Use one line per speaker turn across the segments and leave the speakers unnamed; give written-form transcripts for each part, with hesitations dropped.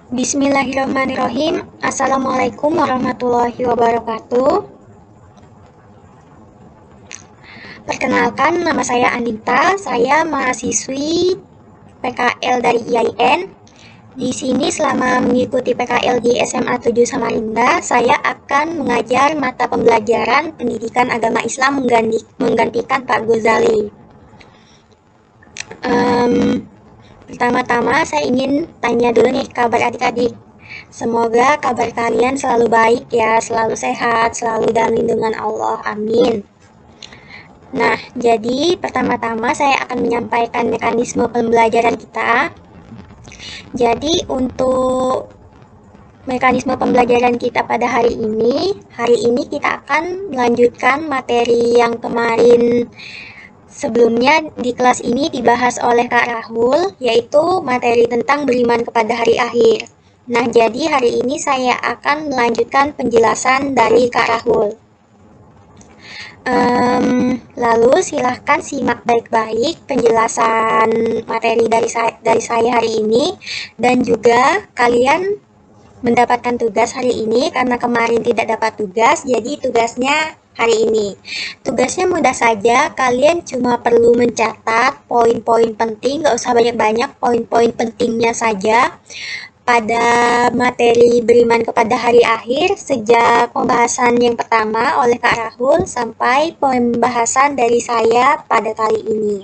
Bismillahirrahmanirrahim. Assalamualaikum warahmatullahi wabarakatuh. Perkenalkan, nama saya Anita. Saya mahasiswi PKL dari IAIN. Di sini selama mengikuti PKL di SMA 7 Samarinda, saya akan mengajar mata pembelajaran Pendidikan Agama Islam menggantikan Pak Ghazali. Pertama-tama saya ingin tanya dulu nih kabar adik-adik. Semoga kabar kalian selalu baik ya, selalu sehat, selalu dalam lindungan Allah. Amin. Nah, jadi pertama-tama saya akan menyampaikan mekanisme pembelajaran kita. Jadi untuk mekanisme pembelajaran kita pada hari ini kita akan melanjutkan materi yang kemarin sebelumnya di kelas ini dibahas oleh Kak Rahul, yaitu materi tentang beriman kepada hari akhir. Nah, jadi hari ini saya akan melanjutkan penjelasan dari Kak Rahul. Lalu silahkan simak baik-baik penjelasan materi dari saya hari ini, dan juga kalian mendapatkan tugas hari ini karena kemarin tidak dapat tugas, jadi tugasnya hari ini. Tugasnya mudah saja, kalian cuma perlu mencatat poin-poin penting, gak usah banyak-banyak, poin-poin pentingnya saja pada materi beriman kepada hari akhir sejak pembahasan yang pertama oleh Kak Rahul sampai pembahasan dari saya pada kali ini.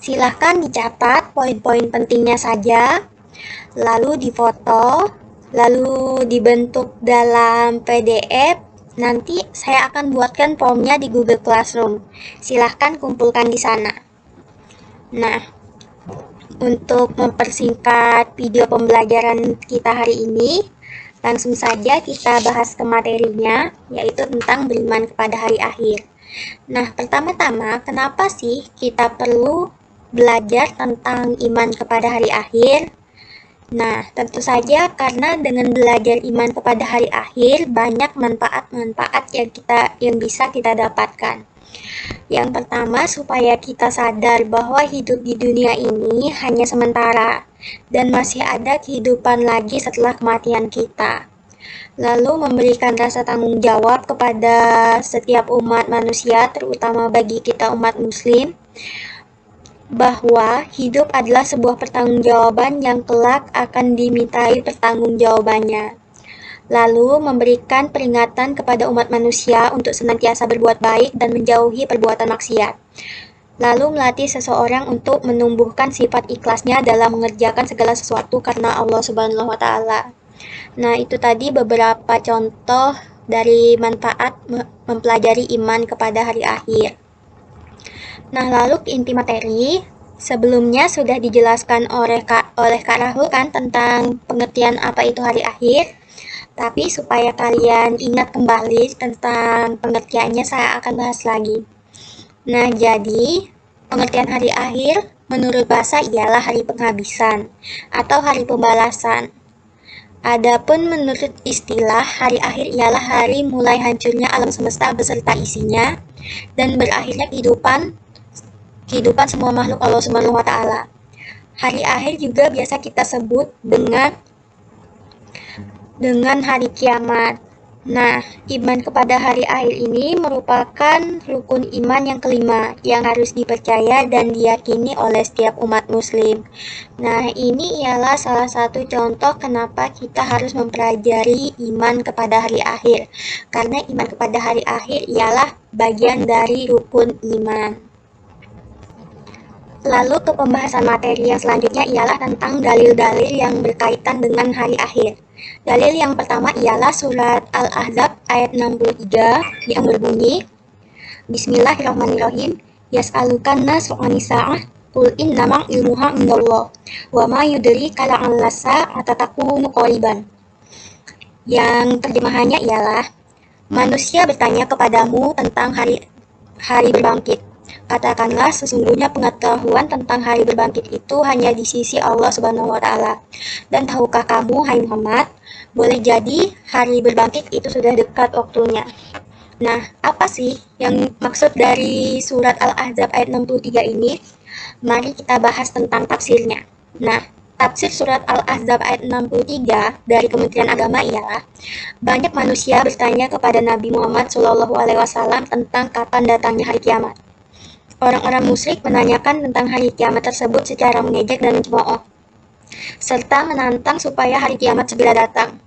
Silahkan dicatat poin-poin pentingnya saja, lalu difoto, lalu dibentuk dalam PDF. Nanti saya akan buatkan formnya di Google Classroom. Silahkan kumpulkan di sana. Nah, untuk mempersingkat video pembelajaran kita hari ini, langsung saja kita bahas ke materinya, yaitu tentang beriman kepada hari akhir. Nah, pertama-tama, kenapa sih kita perlu belajar tentang iman kepada hari akhir? Nah, tentu saja karena dengan belajar iman kepada hari akhir, banyak manfaat-manfaat yang bisa kita dapatkan. Yang pertama, supaya kita sadar bahwa hidup di dunia ini hanya sementara dan masih ada kehidupan lagi setelah kematian kita. Lalu memberikan rasa tanggung jawab kepada setiap umat manusia, terutama bagi kita umat muslim, bahwa hidup adalah sebuah pertanggungjawaban yang kelak akan dimintai pertanggungjawabannya. Lalu memberikan peringatan kepada umat manusia untuk senantiasa berbuat baik dan menjauhi perbuatan maksiat. Lalu melatih seseorang untuk menumbuhkan sifat ikhlasnya dalam mengerjakan segala sesuatu karena Allah Subhanahu wa Ta'ala. Nah, itu tadi beberapa contoh dari manfaat mempelajari iman kepada hari akhir. Nah, lalu ke inti materi. Sebelumnya sudah dijelaskan oleh Kak Rahul kan tentang pengertian apa itu hari akhir. Tapi supaya kalian ingat kembali tentang pengertiannya, saya akan bahas lagi. Nah, jadi pengertian hari akhir menurut bahasa ialah hari penghabisan atau hari pembalasan. Adapun menurut istilah, hari akhir ialah hari mulai hancurnya alam semesta beserta isinya dan berakhirnya kehidupan semua makhluk Allah Subhanahu wa Ta'ala. Hari akhir juga biasa kita sebut dengan hari kiamat. Nah, iman kepada hari akhir ini merupakan rukun iman yang kelima yang harus dipercaya dan diyakini oleh setiap umat muslim. Nah, ini ialah salah satu contoh kenapa kita harus mempelajari iman kepada hari akhir. Karena iman kepada hari akhir ialah bagian dari rukun iman. Lalu ke pembahasan materi yang selanjutnya ialah tentang dalil-dalil yang berkaitan dengan hari akhir. Dalil yang pertama ialah surat Al-Ahzab ayat 63 yang berbunyi, Bismillahirrahmanirrahim, Yas'alukan nasu 'anis sa'ah, qul innama ilmuha indallah, wa ma yudrika la'alla sa'ata takunu qariban. Yang terjemahannya ialah, manusia bertanya kepadamu tentang hari berbangkit. Katakanlah, sesungguhnya pengetahuan tentang hari berbangkit itu hanya di sisi Allah Subhanahu wa Ta'ala. Dan tahukah kamu, hai Muhammad, boleh jadi hari berbangkit itu sudah dekat waktunya. Nah, apa sih yang maksud dari surat Al-Ahzab ayat 63 ini? Mari kita bahas tentang tafsirnya. Nah, Tafsir surat Al-Ahzab ayat 63 dari Kementerian Agama ialah, banyak manusia bertanya kepada Nabi Muhammad SAW tentang kapan datangnya hari kiamat. Orang-orang musyrik menanyakan tentang hari kiamat tersebut secara mengejek dan mencemooh, serta menantang supaya hari kiamat segera datang.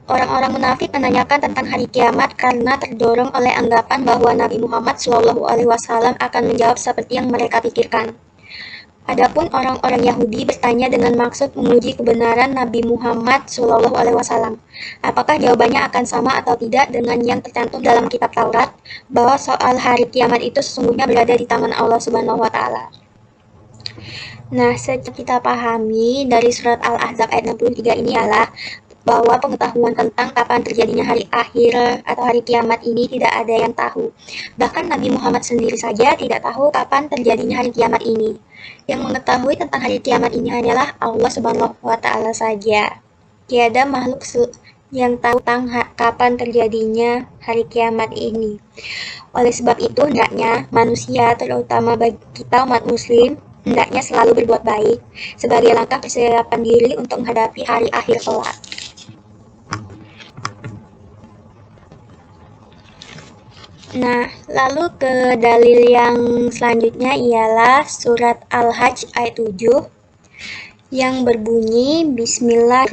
Orang-orang munafik menanyakan tentang hari kiamat karena terdorong oleh anggapan bahwa Nabi Muhammad SAW akan menjawab seperti yang mereka pikirkan. Adapun orang-orang Yahudi bertanya dengan maksud menguji kebenaran Nabi Muhammad SAW. Apakah jawabannya akan sama atau tidak dengan yang tercantum dalam kitab Taurat, bahwa soal hari kiamat itu sesungguhnya berada di tangan Allah Subhanahu wa Ta'ala. Nah, secara kita pahami dari surat Al-Ahzab ayat 63 ini adalah bahwa pengetahuan tentang kapan terjadinya hari akhir atau hari kiamat ini tidak ada yang tahu. Bahkan Nabi Muhammad sendiri saja tidak tahu kapan terjadinya hari kiamat ini. Yang mengetahui tentang hari kiamat ini hanyalah Allah Subhanahu wa Ta'ala saja. Tiada makhluk yang tahu tentang kapan terjadinya hari kiamat ini. Oleh sebab itu, hendaknya manusia, terutama bagi kita umat muslim, hendaknya selalu berbuat baik sebagai langkah persiapan diri untuk menghadapi hari akhir kelak. Nah, lalu ke dalil yang selanjutnya ialah surat Al-Hajj ayat 7 yang berbunyi Bismillah,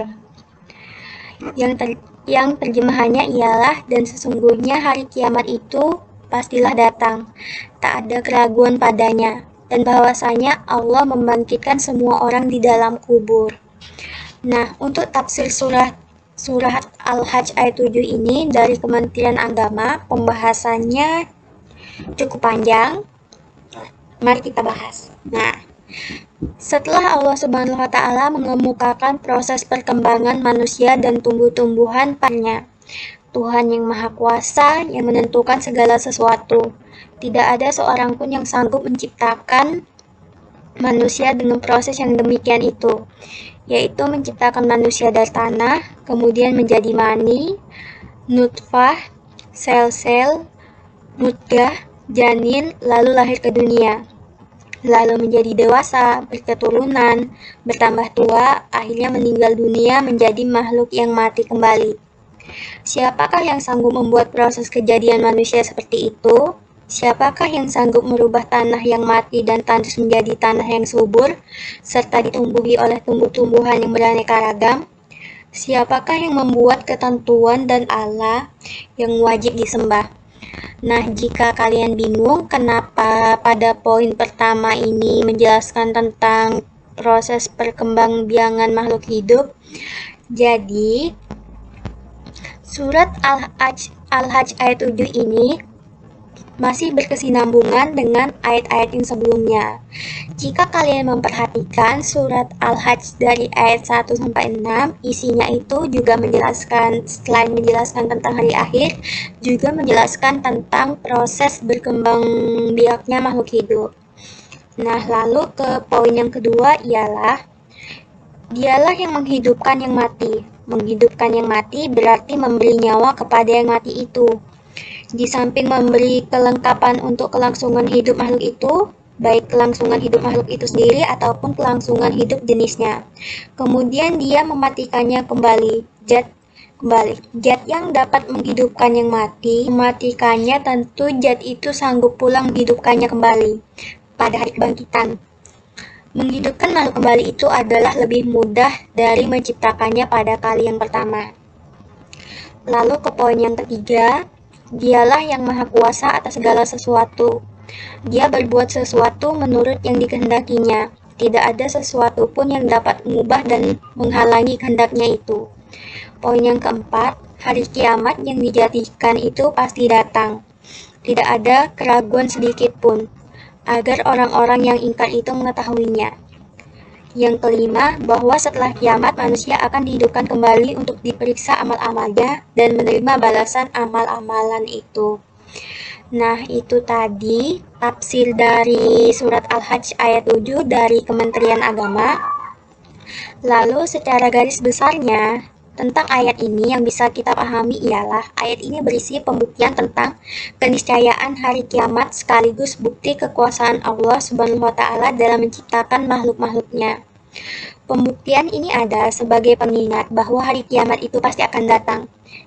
yang terjemahannya ialah, dan sesungguhnya hari kiamat itu pastilah datang, tak ada keraguan padanya, dan bahwasanya Allah membangkitkan semua orang di dalam kubur. Nah, untuk tafsir surat Al-Hajj ayat 7 ini dari Kementerian Agama, pembahasannya cukup panjang. Mari kita bahas. Nah, setelah Allah Subhanahu wa Ta'ala mengemukakan proses perkembangan manusia dan tumbuh-tumbuhan padanya, Tuhan yang Maha Kuasa yang menentukan segala sesuatu. Tidak ada seorang pun yang sanggup menciptakan manusia dengan proses yang demikian itu, yaitu menciptakan manusia dari tanah, kemudian menjadi mani, nutfah, sel-sel, mudghah, janin, lalu lahir ke dunia, lalu menjadi dewasa, berketurunan, bertambah tua, akhirnya meninggal dunia menjadi makhluk yang mati kembali. Siapakah yang sanggup membuat proses kejadian manusia seperti itu? Siapakah yang sanggup merubah tanah yang mati dan tandus menjadi tanah yang subur, serta ditumbuhi oleh tumbuh-tumbuhan yang beraneka ragam? Siapakah yang membuat ketentuan dan Allah yang wajib disembah? Nah, jika kalian bingung kenapa pada poin pertama ini menjelaskan tentang proses perkembangbiakan makhluk hidup, jadi surat Al-Hajj ayat 7 ini masih berkesinambungan dengan ayat-ayat yang sebelumnya. Jika kalian memperhatikan surat Al-Hajj dari ayat 1-6, isinya itu juga menjelaskan, selain menjelaskan tentang hari akhir, juga menjelaskan tentang proses berkembang biaknya makhluk hidup. Nah, lalu ke poin yang kedua ialah, dialah yang menghidupkan yang mati. Menghidupkan yang mati berarti memberi nyawa kepada yang mati itu. Di samping memberi kelengkapan untuk kelangsungan hidup makhluk itu, baik kelangsungan hidup makhluk itu sendiri ataupun kelangsungan hidup jenisnya. Kemudian dia mematikannya kembali. Zat yang dapat menghidupkan yang mati, mematikannya tentu zat itu sanggup pula menghidupkannya kembali pada hari kebangkitan. Menghidupkan makhluk kembali itu adalah lebih mudah dari menciptakannya pada kali yang pertama. Lalu ke poin yang ketiga, dialah yang maha kuasa atas segala sesuatu. Dia berbuat sesuatu menurut yang dikehendakinya. Tidak ada sesuatu pun yang dapat mengubah dan menghalangi kehendaknya itu. Poin yang keempat, hari kiamat yang dijadikan itu pasti datang. Tidak ada keraguan sedikit pun, agar orang-orang yang ingkar itu mengetahuinya. Yang kelima, bahwa setelah kiamat manusia akan dihidupkan kembali untuk diperiksa amal-amalnya dan menerima balasan amal-amalan itu. Nah, itu tadi tafsir dari surat Al-Hajj ayat 7 dari Kementerian Agama. Lalu secara garis besarnya, tentang ayat ini yang bisa kita pahami ialah, ayat ini berisi pembuktian tentang keniscayaan hari kiamat sekaligus bukti kekuasaan Allah Subhanahu wa Ta'ala dalam menciptakan makhluk-makhluknya. Pembuktian ini ada sebagai pengingat bahwa hari kiamat itu pasti akan datang.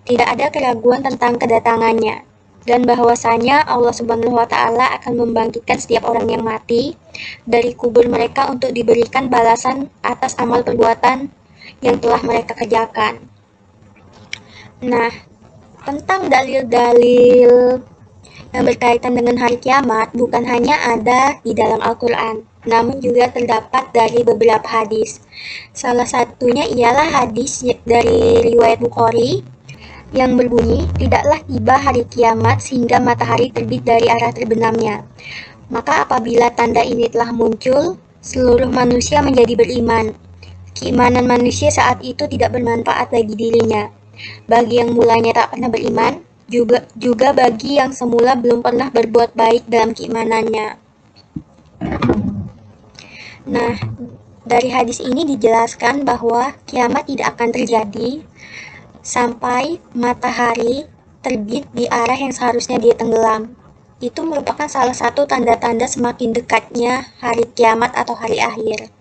Tidak ada keraguan tentang kedatangannya. Dan bahwasanya Allah Subhanahu wa Ta'ala akan membangkitkan setiap orang yang mati dari kubur mereka untuk diberikan balasan atas amal perbuatan yang telah mereka kerjakan. Nah, tentang dalil-dalil yang berkaitan dengan hari kiamat bukan hanya ada di dalam Al-Quran, namun juga terdapat dari beberapa hadis. Salah satunya ialah hadis dari riwayat Bukhari yang berbunyi, tidaklah tiba hari kiamat sehingga matahari terbit dari arah terbenamnya. Maka apabila tanda ini telah muncul, seluruh manusia menjadi beriman. Keimanan manusia saat itu tidak bermanfaat bagi dirinya. Bagi yang mulanya tak pernah beriman, juga bagi yang semula belum pernah berbuat baik dalam keimanannya. Nah, dari hadis ini dijelaskan bahwa kiamat tidak akan terjadi sampai matahari terbit di arah yang seharusnya dia tenggelam. Itu merupakan salah satu tanda-tanda semakin dekatnya hari kiamat atau hari akhir.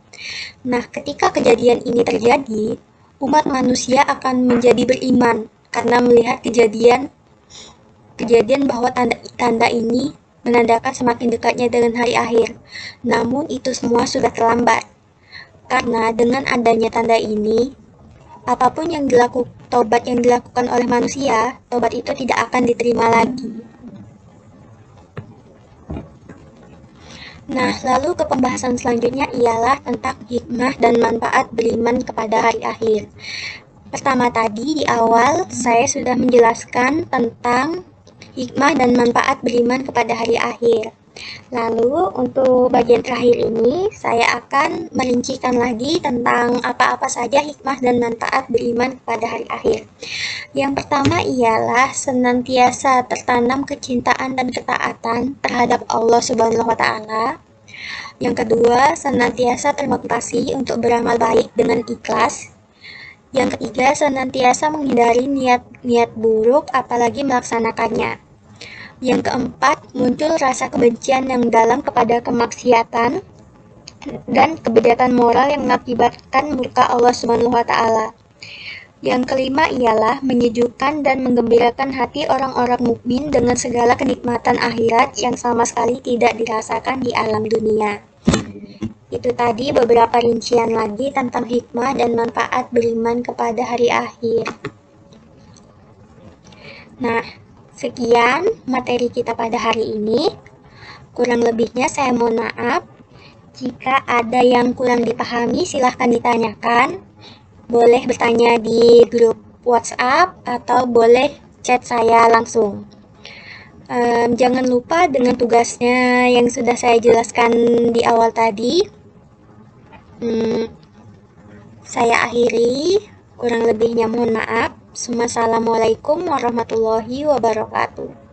Nah, ketika kejadian ini terjadi, umat manusia akan menjadi beriman karena melihat kejadian bahwa tanda ini menandakan semakin dekatnya dengan hari akhir. Namun itu semua sudah terlambat. Karena dengan adanya tanda ini, apapun yang tobat yang dilakukan oleh manusia, tobat itu tidak akan diterima lagi. Nah, lalu ke pembahasan selanjutnya ialah tentang hikmah dan manfaat beriman kepada hari akhir. Pertama tadi di awal saya sudah menjelaskan tentang hikmah dan manfaat beriman kepada hari akhir. Lalu untuk bagian terakhir ini saya akan merincikan lagi tentang apa-apa saja hikmah dan manfaat beriman kepada hari akhir. Yang pertama ialah senantiasa tertanam kecintaan dan ketaatan terhadap Allah Subhanahu wa Ta'ala. Yang kedua, senantiasa termotivasi untuk beramal baik dengan ikhlas. Yang ketiga, senantiasa menghindari niat-niat buruk apalagi melaksanakannya. Yang keempat, muncul rasa kebencian yang dalam kepada kemaksiatan dan kebejatan moral yang mengakibatkan murka Allah Subhanahu wa Ta'ala. Yang kelima ialah menyejukkan dan menggembirakan hati orang-orang mukmin dengan segala kenikmatan akhirat yang sama sekali tidak dirasakan di alam dunia. Itu tadi beberapa rincian lagi tentang hikmah dan manfaat beriman kepada hari akhir. Nah, sekian materi kita pada hari ini. Kurang lebihnya saya mohon maaf. Jika ada yang kurang dipahami, silahkan ditanyakan. Boleh bertanya di grup WhatsApp atau boleh chat saya langsung. Jangan lupa dengan tugasnya yang sudah saya jelaskan di awal tadi. Saya akhiri. Kurang lebihnya mohon maaf. Assalamualaikum warahmatullahi wabarakatuh.